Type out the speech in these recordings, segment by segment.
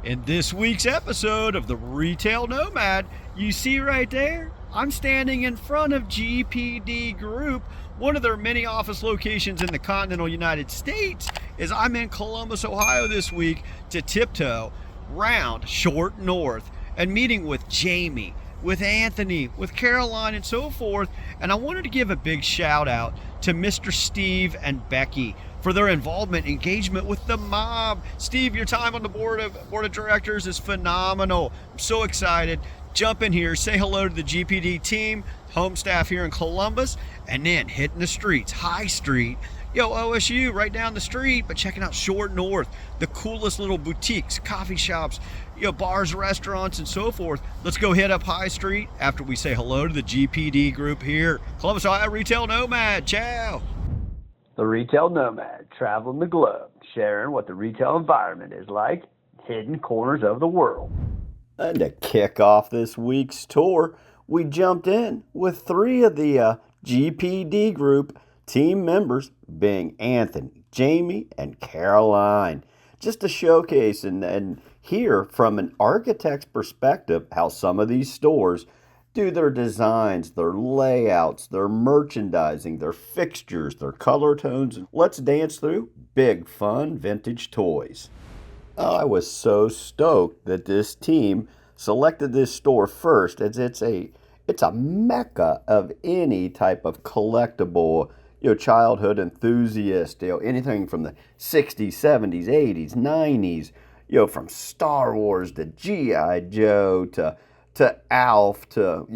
In this week's episode of the Retail Nomad, you see right there, I'm standing in front of GPD Group, one of their many office locations in the continental United States, as I'm in Columbus, Ohio this week to tiptoe round short north and meeting with Jamie, with Anthony, with Caroline, and so forth. And I wanted to give a big shout out to Mr. Steve and Becky for their involvement, engagement with the mob. Steve, your time on the board of directors is phenomenal. I'm so excited. Jump in here, say hello to the GPD team, home staff here in Columbus, and then hitting the streets, High Street, OSU right down the street, but checking out Short North, the coolest little boutiques, coffee shops, bars, restaurants, and so forth. Let's go hit up High Street after we say hello to the GPD Group here. Columbus, Ohio Retail Nomad. Ciao. The Retail Nomad, traveling the globe, sharing what the retail environment is like, hidden corners of the world. And to kick off this week's tour, we jumped in with three of the GPD Group team members, being Anthony, Jamie, and Caroline. Just to showcase and hear from an architect's perspective how some of these stores do their designs, their layouts, their merchandising, their fixtures, their color tones. Let's dance through big, fun, vintage toys. I was so stoked that this team selected this store first, as it's a mecca of any type of collectible, childhood enthusiast, anything from the 60s, 70s, 80s, 90s, from Star Wars to G.I. Joe to Alf to,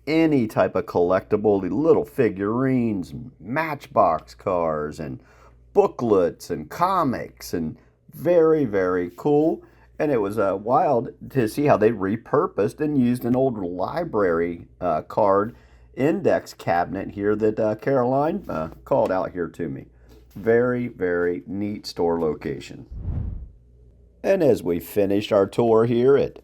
any type of collectible, the little figurines, Matchbox cars, and booklets and comics, and very, very cool. And it was wild to see how they repurposed and used an old library card index cabinet here that Caroline called out here to me. Very, very neat store location. And as we finished our tour here at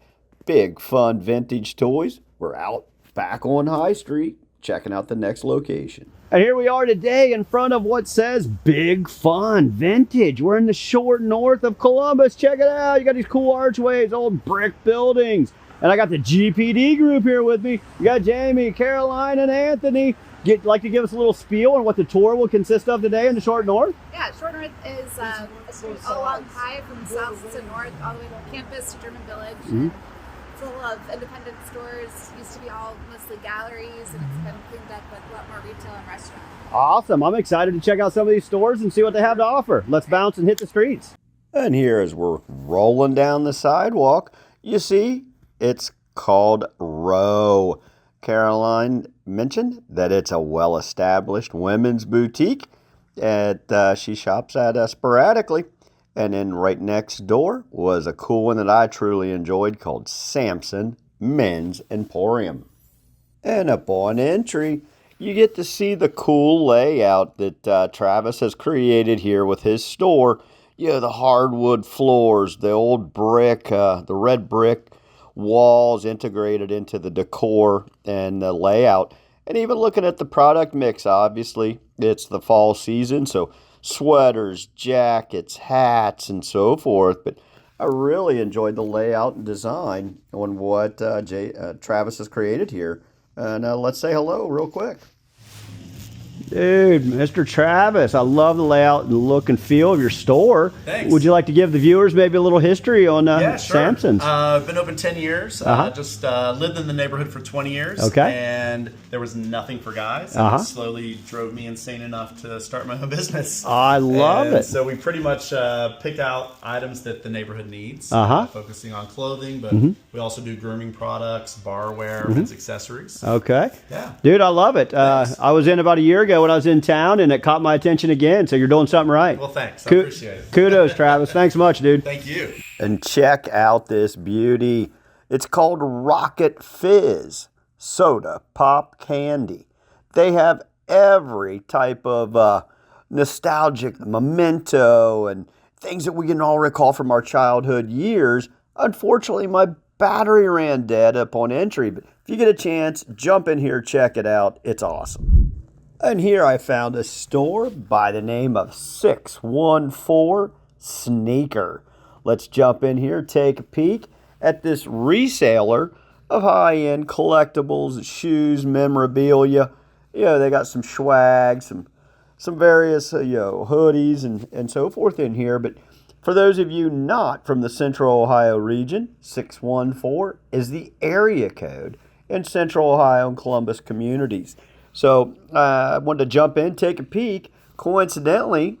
Big Fun Vintage Toys, we're out back on High Street checking out the next location. And here we are today in front of what says Big Fun Vintage. We're in the short north of Columbus. Check it out. You got these cool archways, old brick buildings. And I got the GPD Group here with me. You got Jamie, Caroline, and Anthony. Like to give us a little spiel on what the tour will consist of today in the short north? Yeah, short north is a street all along high from south to north, all the way to campus to German Village. Mm-hmm. Full of independent stores. Used to be all mostly galleries, and it's been cleaned up with a lot more retail and restaurants. Awesome. I'm excited to check out some of these stores and see what they have to offer. Let's bounce and hit the streets. And here, as we're rolling down the sidewalk, you see it's called Row. Caroline mentioned that it's a well-established women's boutique that she shops at sporadically. And then right next door was a cool one that I truly enjoyed called Samson Men's Emporium. And upon entry, you get to see the cool layout that Travis has created here with his store. The hardwood floors, the old brick, the red brick walls integrated into the decor and the layout. And even looking at the product mix, obviously, it's the fall season, so sweaters, jackets, hats, and so forth. But I really enjoyed the layout and design on what Travis has created here. And let's say hello real quick. Dude, Mr. Travis, I love the layout and look and feel of your store. Thanks. Would you like to give the viewers maybe a little history on Yeah, sure. Samson's? I've been open 10 years. Just lived in the neighborhood for 20 years. Okay. And there was nothing for guys. Uh-huh. And it slowly drove me insane enough to start my own business. I love it. So we pretty much pick out items that the neighborhood needs, focusing on clothing, but we also do grooming products, barware, men's accessories. Okay. Yeah. Dude, I love it. I was in about a year ago when I was in town, and it caught my attention again, so you're doing something right. Well, thanks. I appreciate it. Kudos, Travis. Thanks much, dude. Thank you. And check out this beauty. It's called Rocket Fizz Soda Pop Candy. They have every type of nostalgic memento and things that we can all recall from our childhood years. Unfortunately, my battery ran dead upon entry, but if you get a chance, jump in here, check it out. It's awesome. And here I found a store by the name of 614 Sneaker. let's jump in here, take a peek at this reseller of high-end collectibles, shoes, memorabilia. They got some swag, some various hoodies and so forth in here. But for those of you not from the Central Ohio region, 614 is the area code in Central Ohio and Columbus communities. So I wanted to jump in, take a peek. Coincidentally,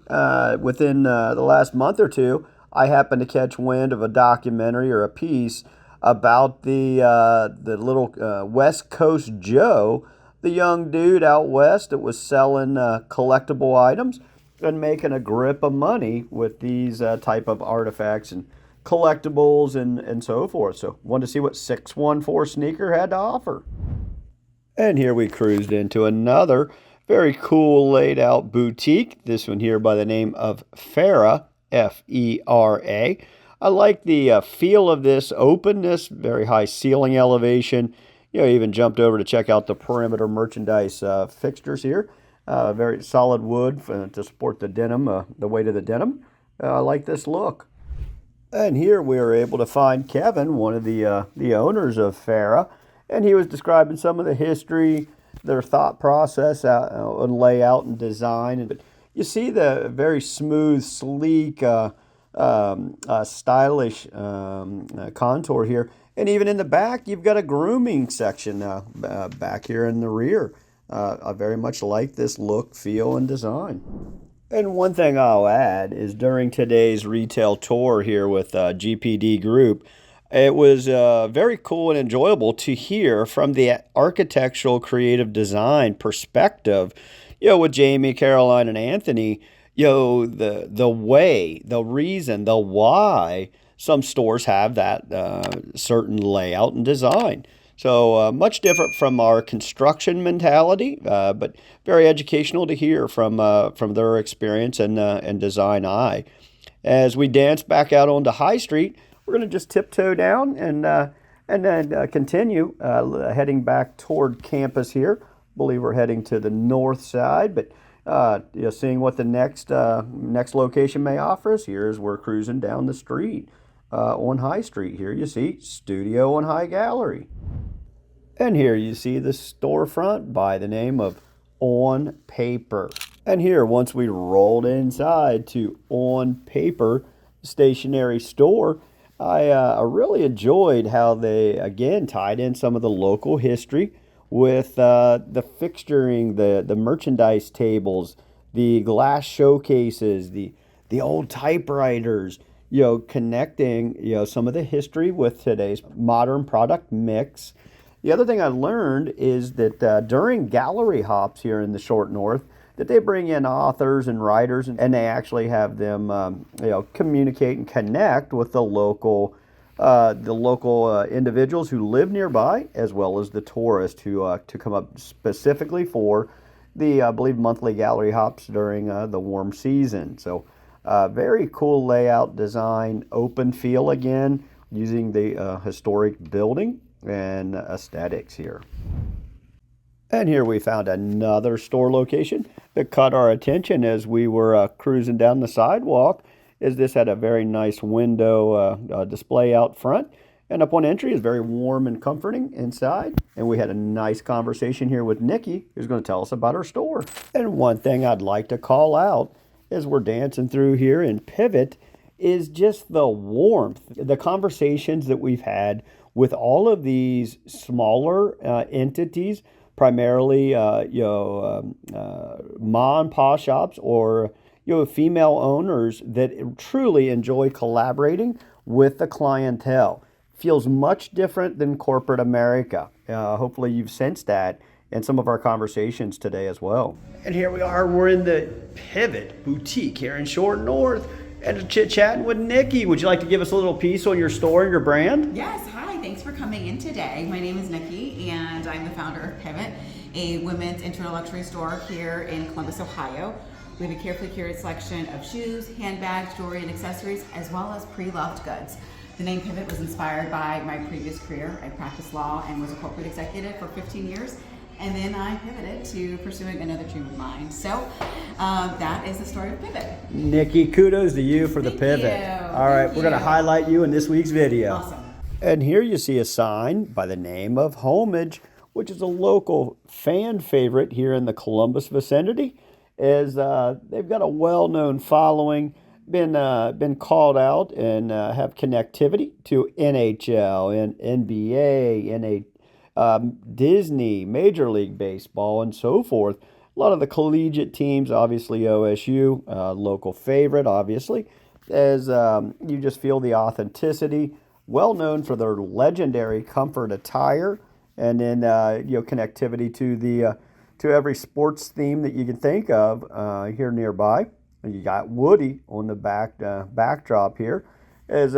within the last month or two, I happened to catch wind of a documentary or a piece about the little West Coast Joe, the young dude out west that was selling collectible items and making a grip of money with these type of artifacts and collectibles and so forth. So wanted to see what 614 Sneaker had to offer. And here we cruised into another very cool laid out boutique. This one here by the name of Farah, F-E-R-A. I like the feel of this openness, very high ceiling elevation. Even jumped over to check out the perimeter merchandise fixtures here. Very solid wood to support the denim, the weight of the denim. I like this look. And here we were able to find Kevin, one of the owners of Farah, and he was describing some of the history, their thought process on layout and design. But you see the very smooth, sleek, stylish contour here. And even in the back, you've got a grooming section back here in the rear. I very much like this look, feel, and design. And one thing I'll add is during today's retail tour here with GPD Group, it was very cool and enjoyable to hear from the architectural creative design perspective, with Jamie, Caroline, and Anthony, the way, the reason, the why some stores have that certain layout and design. So much different from our construction mentality, but very educational to hear from their experience and design eye. As we dance back out onto High Street, we're going to just tiptoe down and then continue heading back toward campus here. I believe we're heading to the north side, but seeing what the next location may offer us here as we're cruising down the street on High Street. Here you see Studio and High Gallery. And here you see the storefront by the name of On Paper. And here, once we rolled inside to On Paper stationery store, I really enjoyed how they, again, tied in some of the local history with the fixturing, the merchandise tables, the glass showcases, the old typewriters, connecting, some of the history with today's modern product mix. The other thing I learned is that during gallery hops here in the short north, that they bring in authors and writers, and they actually have them, communicate and connect with the local individuals who live nearby, as well as the tourists who to come up specifically for the, I believe, monthly gallery hops during the warm season. So very cool layout, design, open feel again, using the historic building and aesthetics here. And here we found another store location that caught our attention as we were cruising down the sidewalk, as this had a very nice window display out front. And upon entry is very warm and comforting inside. And we had a nice conversation here with Nikki, who's going to tell us about her store. And one thing I'd like to call out as we're dancing through here in Pivot is just the warmth, the conversations that we've had with all of these smaller entities, primarily mom and pop shops or female owners that truly enjoy collaborating with the clientele. Feels much different than corporate America. Hopefully you've sensed that in some of our conversations today as well. And here we are, we're in the Pivot Boutique here in Short North and chit-chatting with Nikki. Would you like to give us a little piece on your store and your brand? Yes, hi, thanks for coming in today. My name is Nikki and I'm the founder of Pivot, a women's interior luxury store here in Columbus, Ohio. We have a carefully curated selection of shoes, handbags, jewelry, and accessories, as well as pre-loved goods. The name Pivot was inspired by my previous career. I practiced law and was a corporate executive for 15 years. and then I pivoted to pursuing another dream of mine. So that is the story of Pivot. Nikki, kudos to you for the Thank pivot. you. All right, Thank we're going to you. highlight you in this week's video. Awesome. And here you see a sign by the name of Homage, which is a local fan favorite here in the Columbus vicinity, as they've got a well-known following, been called out and have connectivity to NHL and NBA, Disney, Major League Baseball, and so forth. A lot of the collegiate teams, obviously OSU, local favorite, obviously, as you just feel the authenticity. Well known for their legendary comfort attire, and then connectivity to every sports theme that you can think of here nearby. And you got Woody on the backdrop here. As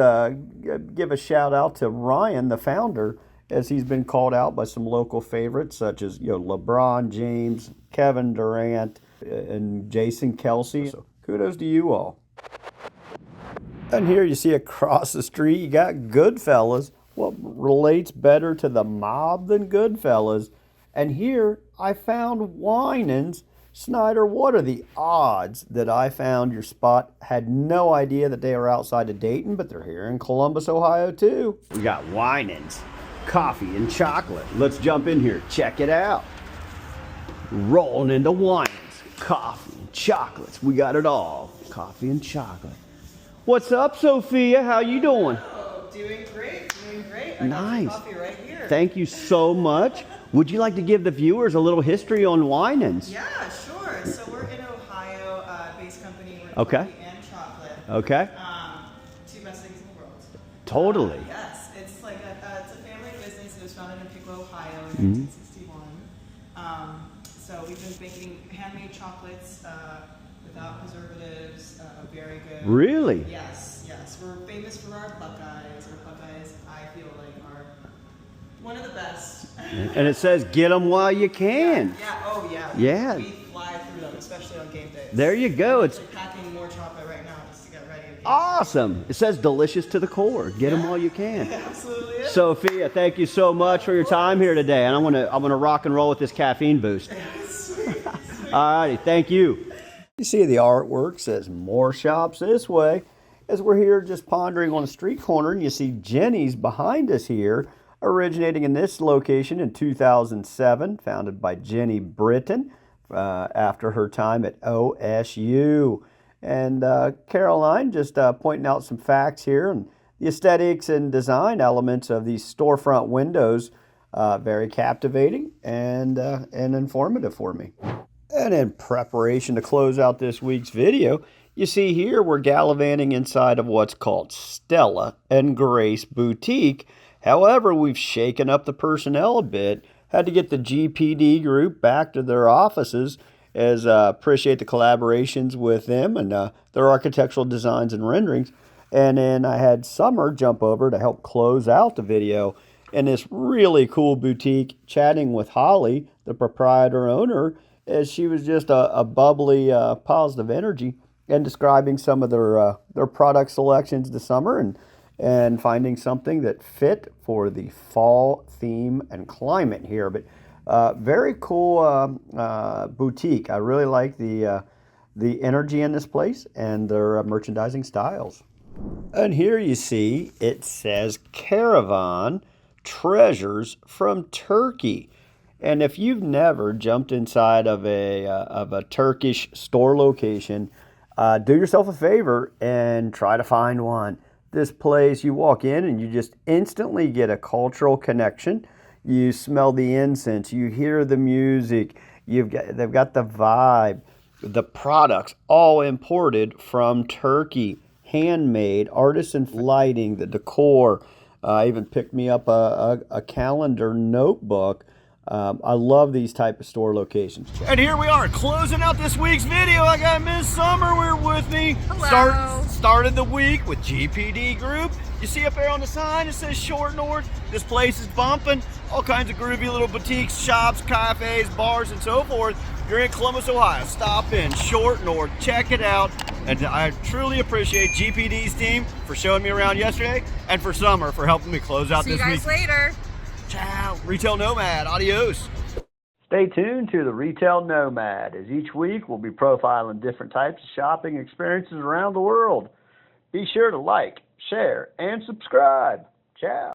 give a shout out to Ryan, the founder, as he's been called out by some local favorites such as LeBron James, Kevin Durant, and Jason Kelsey. So kudos to you all. And here you see across the street, you got Goodfellas. What relates better to the mob than Goodfellas? And here I found Winans. Snyder, what are the odds that I found your spot? Had no idea that they were outside of Dayton, but they're here in Columbus, Ohio too. We got Winans, coffee and chocolate. Let's jump in here, check it out. Rolling into Winans, coffee and chocolates. We got it all, coffee and chocolate. What's up, Sophia? How you doing? Oh, doing great, doing great. I Nice. got some coffee right here. Thank you so much. Would you like to give the viewers a little history on Winans? Yeah, sure. So we're in Ohio, based company. We're Okay. coffee and chocolate. Okay. Two best things in the world. Totally. Yes, it's like it's a family business. It was founded in Piqua, Ohio in 1961. So we've been making handmade chocolates without preservatives. Very good. Really? Yes, yes. We're famous for our Buckeyes. Our Buckeyes, I feel like, are one of the best. And it says, get them while you can. Yeah, oh yeah. Yeah. We fly through them, especially on game days. There you go. I'm It's actually packing more chocolate right now just to get ready. awesome. It says delicious to the core. Get them while you can. Absolutely is. Sophia, thank you so much for your time here today. And I'm gonna rock and roll with this caffeine boost. All righty, thank you. You see the artwork says more shops this way. As we're here just pondering on a street corner, and you see Jenny's behind us here, originating in this location in 2007, founded by Jenny Britton after her time at OSU. And Caroline just pointing out some facts here and the aesthetics and design elements of these storefront windows, very captivating and informative for me. And in preparation to close out this week's video, you see here we're gallivanting inside of what's called Stella and Grace Boutique. However, we've shaken up the personnel a bit, had to get the GPD Group back to their offices, as appreciate the collaborations with them and their architectural designs and renderings. And then I had Summer jump over to help close out the video in this really cool boutique, chatting with Holly, the proprietor owner, as she was just a bubbly, positive energy, and describing some of their product selections this summer and finding something that fit for the fall theme and climate here. But very cool boutique. I really like the energy in this place and their merchandising styles. And here you see it says Karavan Treasures from Turkey. And if you've never jumped inside of a Turkish store location, do yourself a favor and try to find one. This place, you walk in and you just instantly get a cultural connection. You smell the incense, you hear the music, they've got the vibe, the products all imported from Turkey, handmade, artisan lighting, the decor. I even picked me up a calendar notebook. I love these type of store locations. And here we are closing out this week's video. I got Miss Summer here with me. Hello. Started the week with GPD Group. You see up there on the sign, it says Short North. This place is bumping. All kinds of groovy little boutiques, shops, cafes, bars, and so forth. If you're in Columbus, Ohio, stop in Short North. Check it out. And I truly appreciate GPD's team for showing me around yesterday, and for Summer for helping me close out See you this week. guys later. Ciao. Retail Nomad. Adios. Stay tuned to the Retail Nomad, as each week we'll be profiling different types of shopping experiences around the world. Be sure to like, share, and subscribe. Ciao.